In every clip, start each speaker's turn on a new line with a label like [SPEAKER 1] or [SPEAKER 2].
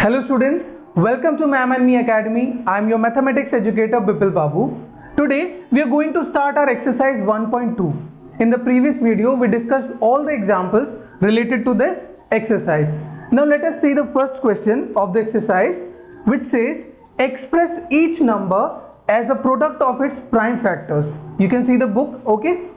[SPEAKER 1] Hello students, welcome to Ma'am and Me Academy. I am your mathematics educator Bipil Babu. Today we are going to start our exercise 1.2. In the previous video we discussed all the examples related to this exercise. Now let us see the first question of the exercise, which says express each number as a product of its prime factors. You can see the book, okay?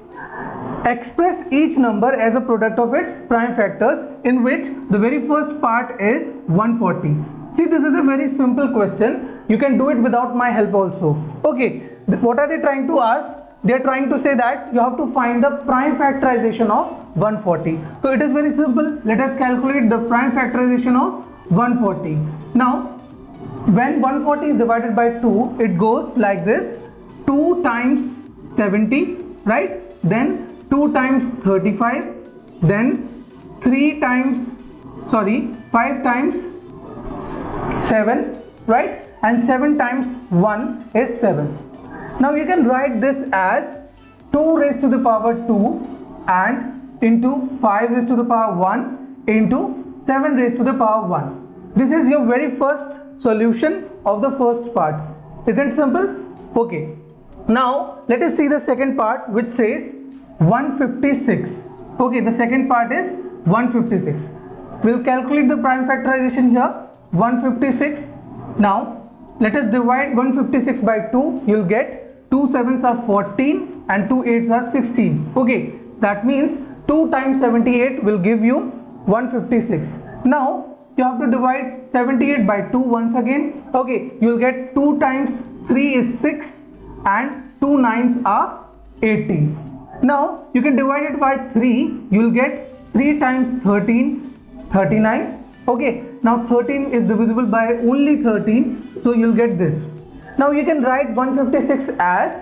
[SPEAKER 1] Express each number as a product of its prime factors, in which the very first part is 140. See, this is a very simple question. You can do it without my help also. Okay, what are they trying to ask? They are trying to say that you have to find the prime factorization of 140. So it is very simple. Let us calculate the prime factorization of 140. Now, when 140 is divided by 2, it goes like this: 2 times 70, right? Then 2 times 35, then 5 times 7, right? And 7 times 1 is 7. Now you can write this as 2 raised to the power 2 and into 5 raised to the power 1 into 7 raised to the power 1. This is your very first solution of the first part. Isn't it simple? Okay. Now let us see the second part, which says 156. Okay, the second part is 156. We'll calculate the prime factorization here. 156. Now let us divide 156 by 2. You'll get 2 7s are 14 and 2 8s are 16. Okay, that means 2 times 78 will give you 156. Now you have to divide 78 by 2 once again. Okay, you'll get 2 times 3 is 6 and 2 9s are 18. Now you can divide it by 3. You will get 3 times 13, 39. Okay, now 13 is divisible by only 13, so you will get this. Now you can write 156 as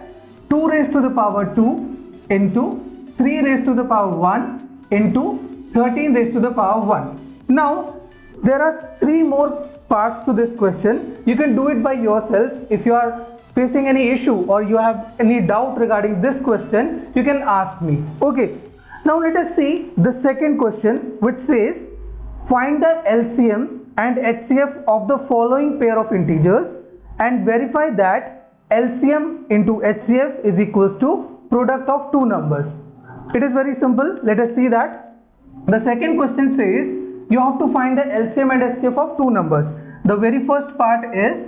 [SPEAKER 1] 2 raised to the power 2 into 3 raised to the power 1 into 13 raised to the power 1. Now there are 3 more parts to this question. You can do it by yourself. If you are facing any issue or you have any doubt regarding this question, you can ask me. Okay, now let us see the second question, which says find the LCM and HCF of the following pair of integers and verify that LCM into HCF is equals to product of two numbers. It is very simple. Let us see that. The second question says you have to find the LCM and HCF of two numbers. The very first part is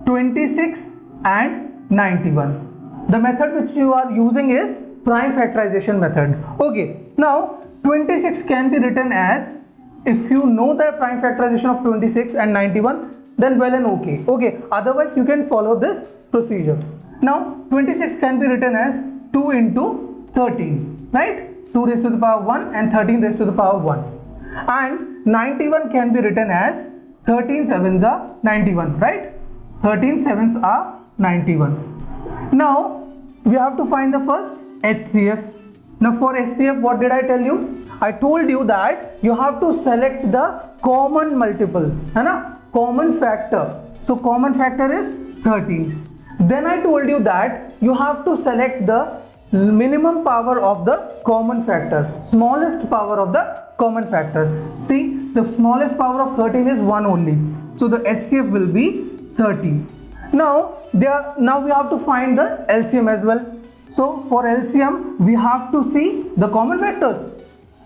[SPEAKER 1] 26 and 91. The method which you are using is prime factorization method. Okay, now 26 can be written as, if you know the prime factorization of 26 and 91, then well and okay. Okay, otherwise you can follow this procedure. Now 26 can be written as 2 into 13, right? 2 raised to the power 1 and 13 raised to the power 1. And 91 can be written as 13 sevens are 91, right? 13 sevens are 91. Now we have to find the first HCF. Now for HCF, what did I tell you? I told you that you have to select the common multiple, common factor. So common factor is 13. Then I told you that you have to select the minimum power of the common factor, smallest power of the common factor. See, the smallest power of 13 is 1 only. So the HCF will be 30. Now we have to find the LCM as well. So for LCM we have to see the common factors.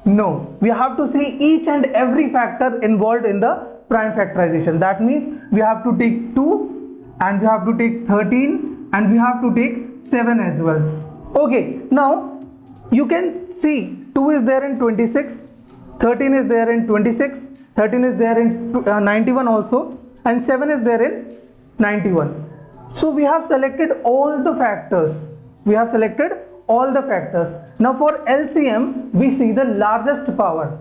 [SPEAKER 1] No, we have to see each and every factor involved in the prime factorization. That means we have to take 2 and we have to take 13 and we have to take 7 as well. Okay, now you can see 2 is there in 26, 13 is there in 26, 13 is there in 91 also, and 7 is there in 91. So we have selected all the factors. Now for LCM, we see the largest power.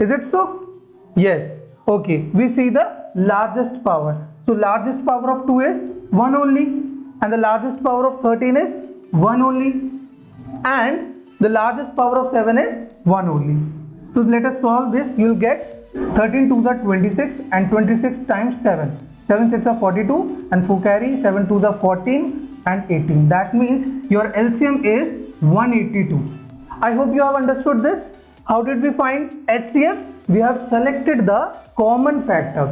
[SPEAKER 1] Is it so? Yes. Okay, we see the largest power. So largest power of 2 is 1 only, and the largest power of 13 is 1 only, and the largest power of 7 is 1 only. So let us solve this. You will get 13 2s are 26 and 26 times 7. 7 6 are 42 and 4 carry, 7 2s are 14 and 18. That means your LCM is 182. I hope you have understood this. How did we find HCF? We have selected the common factor.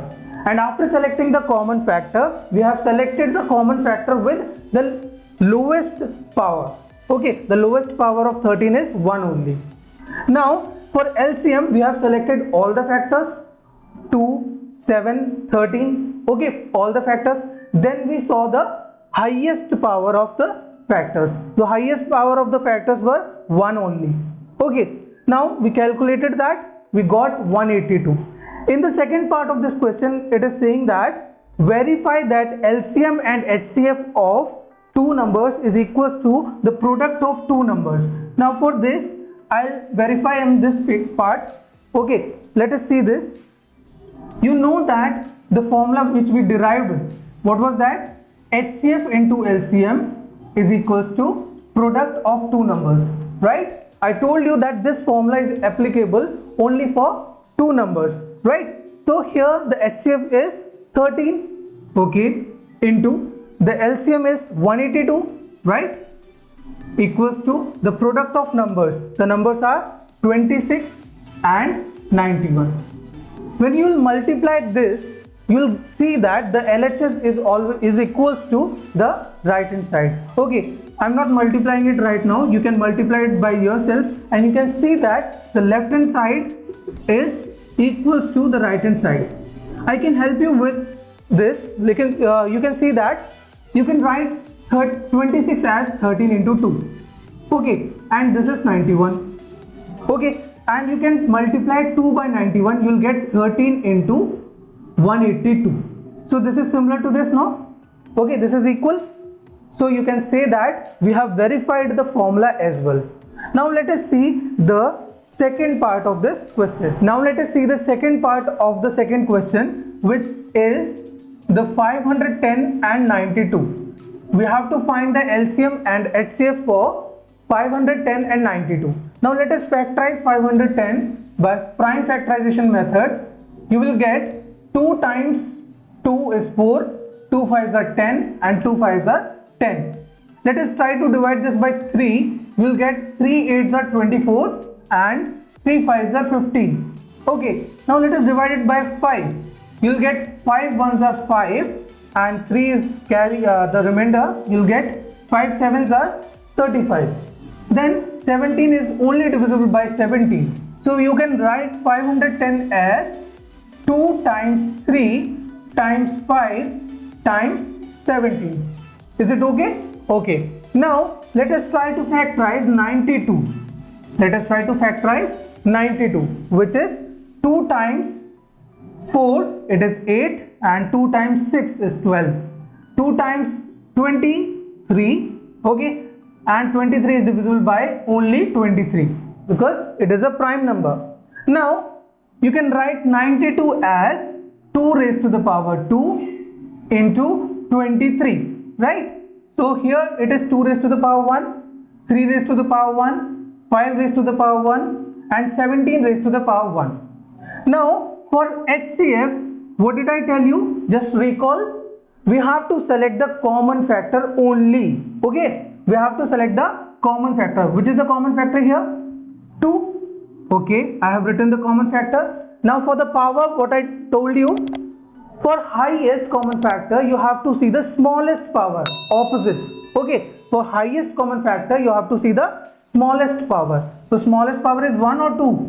[SPEAKER 1] and after selecting the common factor, we have selected the common factor with the lowest power. Okay, the lowest power of 13 is 1 only. Now for LCM, we have selected all the factors, 2, 7, 13, okay, all the factors. Then we saw the highest power of the factors. The highest power of the factors were 1 only. Okay, now we calculated that, we got 182. In the second part of this question, it is saying that verify that LCM and HCF of two numbers is equals to the product of two numbers. Now for this, I'll verify in this part. Okay, let us see this. You know that the formula which we derived, what was that? HCF into LCM is equals to product of two numbers, right? I told you that this formula is applicable only for two numbers, right? So here the HCF is 13, okay, into the LCM is 182, right, equals to the product of numbers. The numbers are 26 and 91. When you will multiply this, you will see that the LHS is equals to the right hand side. Okay, I'm not multiplying it right now. You can multiply it by yourself, and you can see that the left hand side is equals to the right hand side. I can help you with this. You can see that you can write 26 as 13 into 2. Okay, and this is 91. Okay, and you can multiply 2 by 91. You will get 13 into 182. So this is similar to this, no? Okay, this is equal. So you can say that we have verified the formula as well. Now let us see the second part of this question. Now let us see the second part of the second question, which is the 510 and 92. We have to find the LCM and HCF for 510 and 92. Now let us factorize 510 by prime factorization method. You will get 2 times 2 is 4, 2 5s are 10 and 2 5s are 10. Let us try to divide this by 3. You will get 3 8s are 24 and 3 5s are 15. Okay, now let us divide it by 5. You will get 5 1s are 5 and 3 is carry the remainder. You will get 5 7s are 35. Then 17 is only divisible by 17. So you can write 510 as 2 times 3 times 5 times 17. Is it okay? Okay. Now let us try to factorize 92. Let us try to factorize 92, which is 2 times 4, it is 8, and 2 times 6 is 12. 2 times 23, okay, and 23 is divisible by only 23 because it is a prime number. Now you can write 92 as 2 raised to the power 2 into 23, right? So here it is 2 raised to the power 1, 3 raised to the power 1, 5 raised to the power 1 and 17 raised to the power 1. Now for HCF, what did I tell you? Just recall, we have to select the common factor only. Okay, we have to select the common factor. Which is the common factor here? 2. Okay, I have written the common factor. Now for the power, what I told you, for highest common factor you have to see the smallest power, opposite. Okay, for highest common factor you have to see the smallest power. So smallest power is 1 or 2?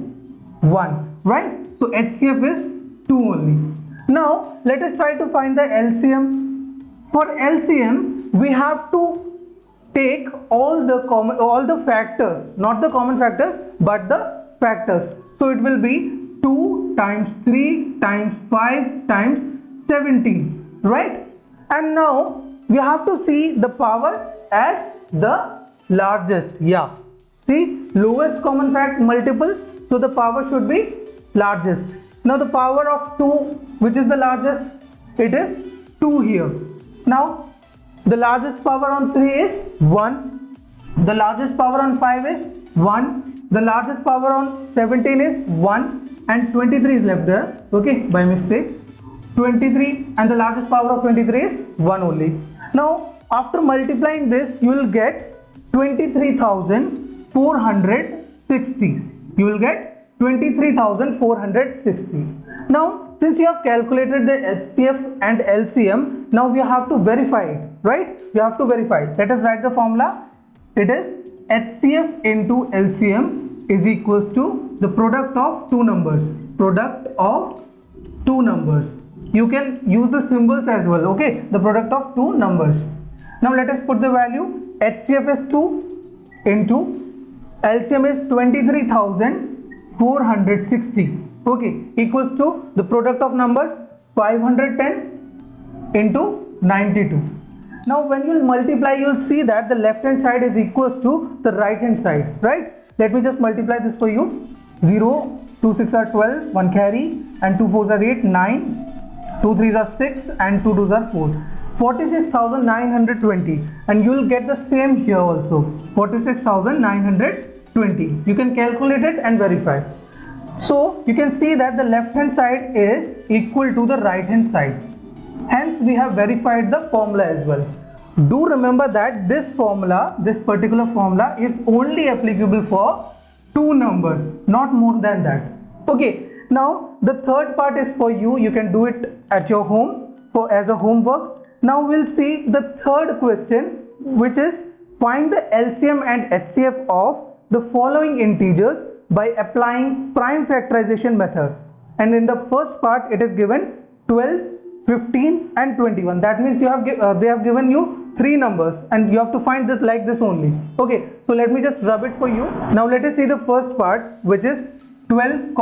[SPEAKER 1] 1, right? So HCF is 2 only. Now let us try to find the LCM. For LCM we have to take all the factors, not the common factors but the factors. So it will be 2 times 3 times 5 times 17, right? And now we have to see the power as the largest. Yeah, see, lowest common factor multiple, so the power should be largest. Now the power of 2, which is the largest? It is 2 here. Now the largest power on 3 is 1, the largest power on 5 is 1, the largest power on 17 is 1, and 23 is left there, okay, by mistake. 23, and the largest power of 23 is 1 only. Now after multiplying this you will get 23,460. You will get 23,460. Now since you have calculated the HCF and LCM, now we have to verify it, right? We have to verify. Let us write the formula. It is HCF into LCM is equals to the product of two numbers. Product of two numbers. You can use the symbols as well, okay? The product of two numbers. Now let us put the value. HCF is 2 into LCM is 23,460, okay, equals to the product of numbers 510 into 92. Now when you multiply, you will see that the left hand side is equals to the right hand side, right? Let me just multiply this for you. 0, 2 6 are 12, 1 carry, and 2 4s are 8, 9, 2 3s are 6, and 2 2s are 4. 46,920, and you will get the same here also, 46,920. You can calculate it and verify. So you can see that the left hand side is equal to the right hand side. Hence we have verified the formula as well. Do remember that this formula, this particular formula, is only applicable for two numbers, not more than that. Okay, now the third part is for you. You can do it at your home for as a homework. Now we'll see the third question, which is find the LCM and HCF of the following integers by applying prime factorization method. And in the first part it is given 12, 15 and 21. That means you have they have given you three numbers and you have to find this like this only. Okay, so let me just rub it for you. Now let us see the first part, which is 12,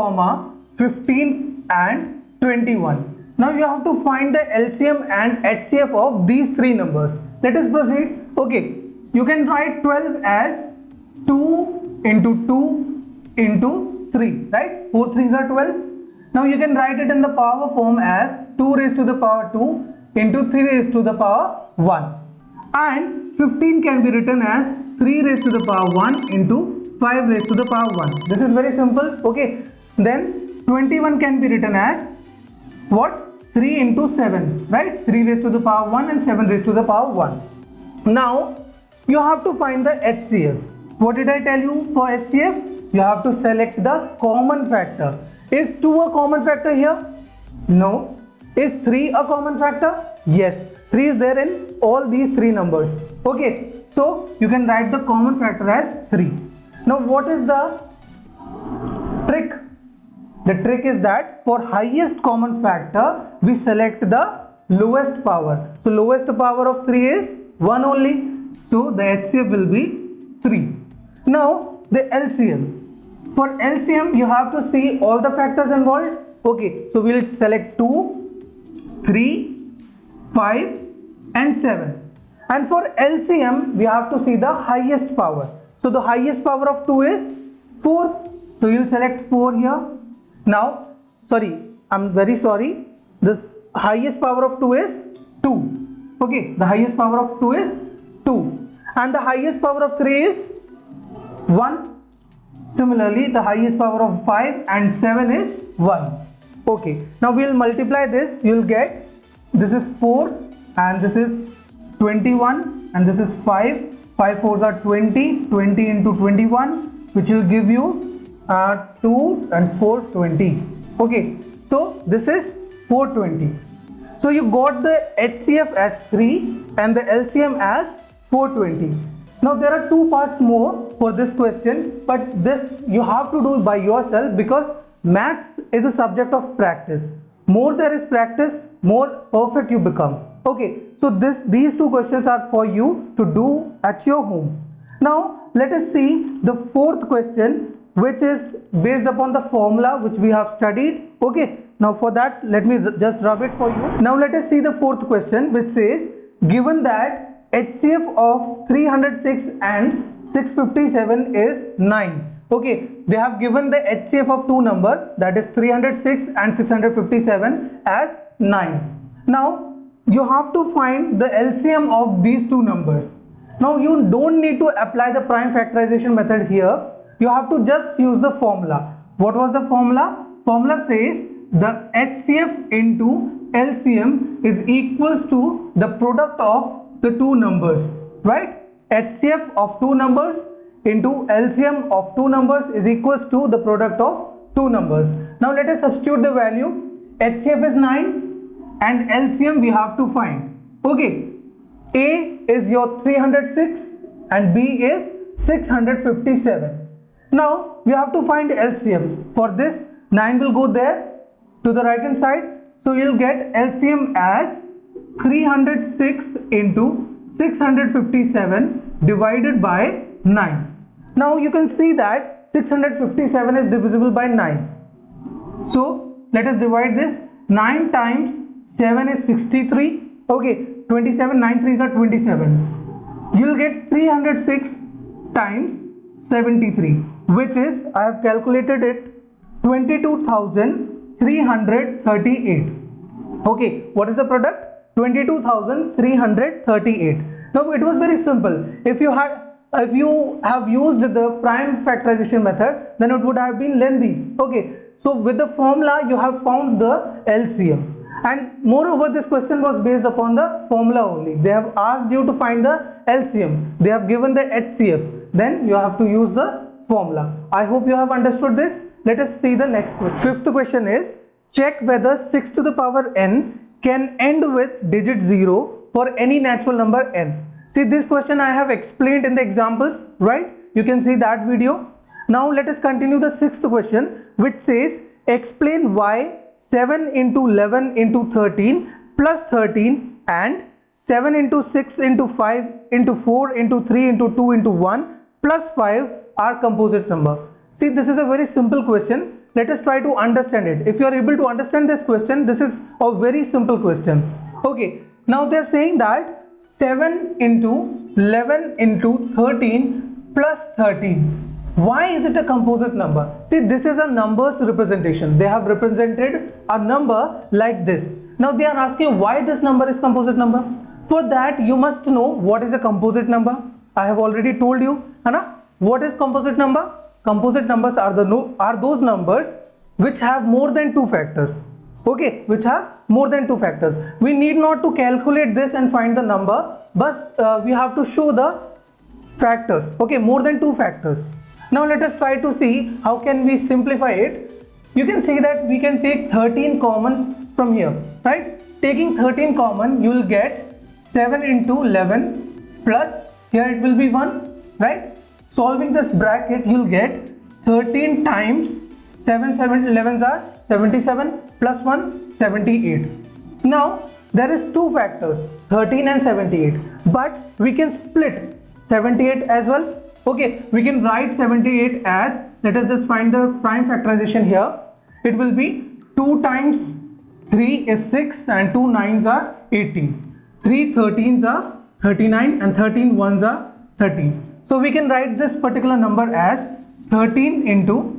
[SPEAKER 1] 15 and 21. Now you have to find the LCM and HCF of these three numbers. Let us proceed. Okay, you can write 12 as 2 into 2 into 3, right? 4 3s are 12. Now you can write it in the power form as 2 raised to the power 2 into 3 raised to the power 1. And 15 can be written as 3 raised to the power 1 into 5 raised to the power 1. This is very simple. Okay, then 21 can be written as what? 3 into 7, right? 3 raised to the power 1 and 7 raised to the power 1. Now you have to find the HCF. What did I tell you for HCF? You have to select the common factor. Is 2 a common factor here? No. Is 3 a common factor? Yes. 3 is there in all these three numbers. Okay, so you can write the common factor as 3. Now what is the trick? The trick is that for highest common factor, we select the lowest power. So lowest power of 3 is 1 only. So the HCF will be 3. Now the LCM. For LCM, you have to see all the factors involved. Okay, so we will select 2, 3, 5 and 7. And for LCM, we have to see the highest power. So the highest power of 2 is 4. So you will select 4 here. Now, I'm very sorry. The highest power of 2 is 2. Okay, the highest power of 2 is 2. And the highest power of 3 is 1. Similarly, the highest power of 5 and 7 is 1. Okay, now we will multiply this. You will get this is 4 and this is 21 and this is 5. 5 4s are 20. 20 into 21, which will give you 2 and 4 20. Okay, so this is 420. So you got the HCF as 3 and the LCM as 420. Now there are two parts more for this question, but this you have to do by yourself because maths is a subject of practice. More there is practice, more perfect you become. Okay, so these two questions are for you to do at your home. Now let us see the fourth question, which is based upon the formula which we have studied. Okay, now for that let me just rub it for you. Now let us see the fourth question, which says given that HCF of 306 and 657 is 9. Okay, they have given the HCF of two numbers, that is 306 and 657 as 9. Now you have to find the LCM of these two numbers. Now you don't need to apply the prime factorization method here. You have to just use the formula. What was the formula? Formula says the HCF into LCM is equals to the product of the two numbers, right? HCF of two numbers into LCM of two numbers is equals to the product of two numbers. Now let us substitute the value. HCF is 9 and LCM we have to find. Okay, A is your 306 and B is 657. Now we have to find LCM. For this, 9 will go there to the right hand side. So you'll get LCM as 306 into 657 divided by 9. Now you can see that 657 is divisible by 9. So let us divide this. 9 times 7 is 63. Okay, 27, 9 3s are 27. You'll get 306 times 73, which is, I have calculated it, 22,338. Okay, what is the product? 22,338. Now it was very simple. If you have used the prime factorization method, then it would have been lengthy. Okay, so with the formula you have found the LCM, and moreover this question was based upon the formula only. They have asked you to find the LCM, they have given the HCF, then you have to use the formula. I hope you have understood this. Let us see the next question. Fifth question is, check whether 6 to the power n can end with digit 0 for any natural number n. See, this question I have explained in the examples, right? You can see that video. Now let us continue the sixth question, which says, explain why 7 into 11 into 13 plus 13 and 7 into 6 into 5 into 4 into 3 into 2 into 1 plus 5 are composite number. See, this is a very simple question. Let us try to understand it. If you are able to understand this question, this is a very simple question. Okay, now they are saying that 7 into 11 into 13 plus 13. Why is it a composite number? See, this is a numbers representation. They have represented a number like this. Now they are asking why this number is composite number. For that you must know what is a composite number. I have already told you, Hana? What is composite number? Composite numbers are those numbers which have more than 2 factors. Okay, which have more than 2 factors. We need not to calculate this and find the number, but we have to show the factors. Okay, more than 2 factors. Now let us try to see how can we simplify it. You can see that we can take 13 common from here, right? Taking 13 common, you will get 7 into 11 plus, here it will be 1, right? Solving this bracket, you will get 13 times 7 11s are 77 plus 1 78. Now there is 2 factors, 13 and 78, but we can split 78 as well. Okay, we can write 78 as, let us just find the prime factorization here. It will be 2 times 3 is 6 and 2 9s are 18. 3 13s are 39 and 13 1s are 13. So we can write this particular number as 13 into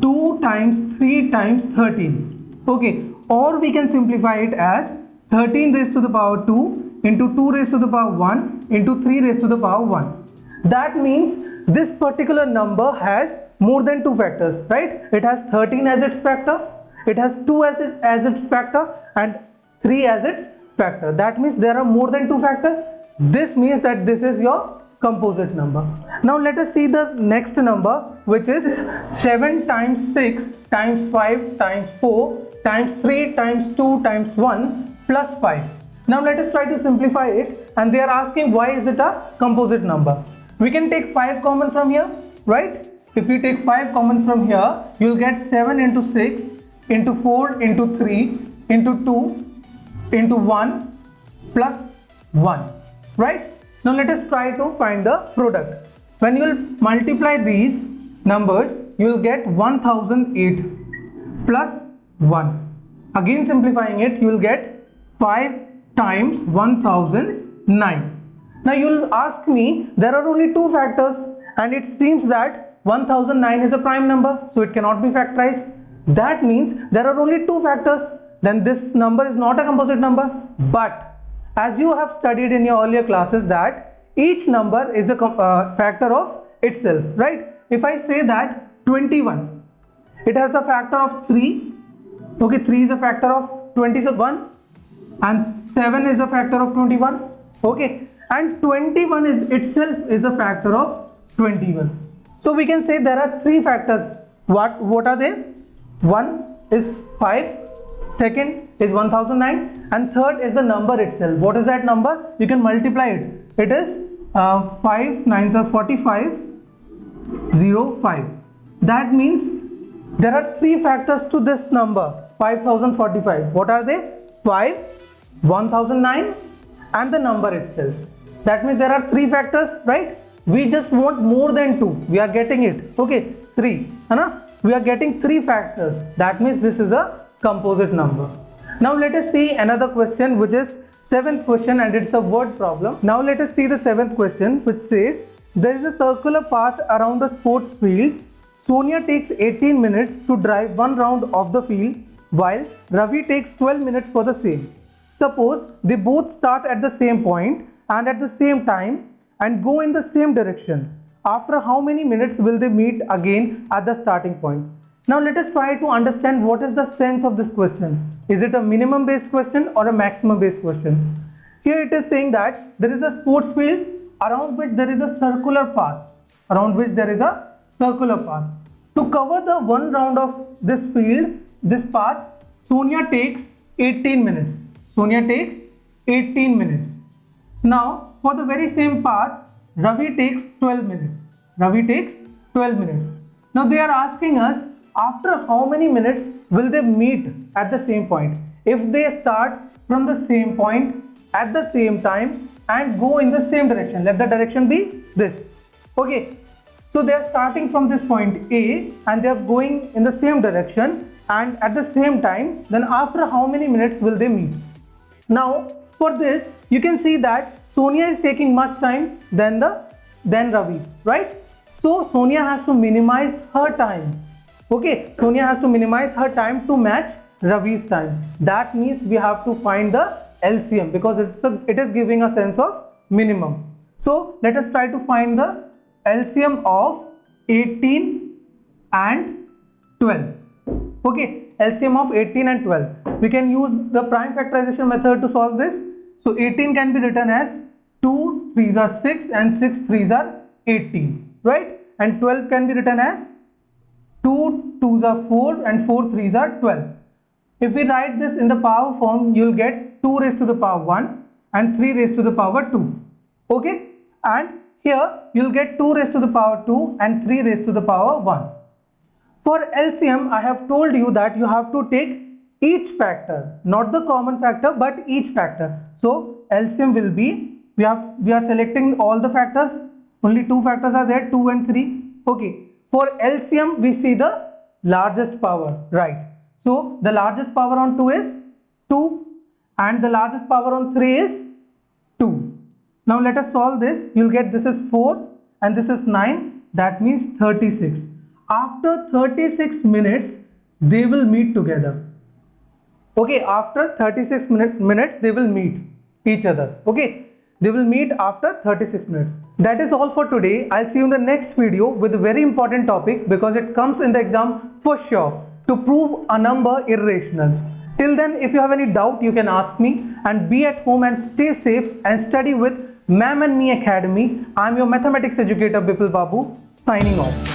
[SPEAKER 1] 2 times 3 times 13. Okay, or we can simplify it as 13 raised to the power 2 into 2 raised to the power 1 into 3 raised to the power 1. That means this particular number has more than 2 factors, right? It has 13 as its factor, it has 2 as its factor and 3 as its factor. That means there are more than 2 factors. This means that this is your composite number. Now let us see the next number, which is 7 times 6 times 5 times 4 times 3 times 2 times 1 plus 5. Now let us try to simplify it, and they are asking why is it a composite number. We can take 5 common from here, right? If we take 5 common from here, you will get 7 into 6 into 4 into 3 into 2 into 1 plus 1, right? Now let us try to find the product. When you will multiply these numbers, you will get 1008 plus 1. Again simplifying it, you will get 5 times 1009. Now you will ask me, there are only 2 factors and it seems that 1009 is a prime number, so it cannot be factorized. That means there are only 2 factors, then this number is not a composite number. But as you have studied in your earlier classes that each number is a factor of itself, right? If I say that 21, it has a factor of 3, okay, 3 is a factor of 21 and 7 is a factor of 21, okay, and 21 is itself is a factor of 21. So we can say there are 3 factors. What are they? One is 5, second is 1009, and third is the number itself. What is that number? You can multiply it. It is 5 9s are 45, 0 5. That means there are three factors to this number 5045. What are they? 5, 1009 and the number itself. That means there are three factors, right? We just want more than 2. We are getting it. Okay, 3. We are getting three factors. That means this is a composite number. Now let us see another question, which is 7th question, and it's a word problem. Now let us see the 7th question, which says there is a circular path around the sports field. Sonia takes 18 minutes to drive one round of the field, while Ravi takes 12 minutes for the same. Suppose they both start at the same point and at the same time and go in the same direction. After how many minutes will they meet again at the starting point? Now let us try to understand what is the sense of this question. Is it a minimum based question or a maximum based question? Here it is saying that there is a sports field around which there is a circular path. To cover the one round of this field, this path, Sonia takes 18 minutes. Now for the very same path, Ravi takes 12 minutes. Now they are asking us after how many minutes will they meet at the same point. If they start from the same point at the same time and go in the same direction, let the direction be this. Okay, so they are starting from this point A and they are going in the same direction and at the same time, then after how many minutes will they meet? Now for this you can see that Sonia is taking much time than Ravi, right? So Sonia has to minimize her time. Okay, Sonia has to minimize her time to match Ravi's time. That means we have to find the LCM because it is giving a sense of minimum. So let us try to find the LCM of 18 and 12. Okay, LCM of 18 and 12. We can use the prime factorization method to solve this. So 18 can be written as 2 3s are 6 and 6 3s are 18, right? And 12 can be written as 2 2s are 4 and 4 3s are 12. If we write this in the power form, you will get 2 raised to the power 1 and 3 raised to the power 2. Okay, and here you will get 2 raised to the power 2 and 3 raised to the power 1. For LCM, I have told you that you have to take each factor, not the common factor but each factor. So LCM will be, we are selecting all the factors, only two factors are there, 2 and 3. Okay, for LCM we see the largest power, right? So the largest power on 2 is 2 and the largest power on 3 is 2. Now let us solve this. You'll get this is 4 and this is 9, that means 36. After 36 minutes they will meet together. Okay, after 36 minutes they will meet each other. Okay, they will meet after 36 minutes. That is all for today. I'll see you in the next video with a very important topic because it comes in the exam for sure, to prove a number irrational. Till then, if you have any doubt, you can ask me, and be at home and stay safe and study with Ma'am and Me Academy. I'm your mathematics educator Bipul Babu, signing off.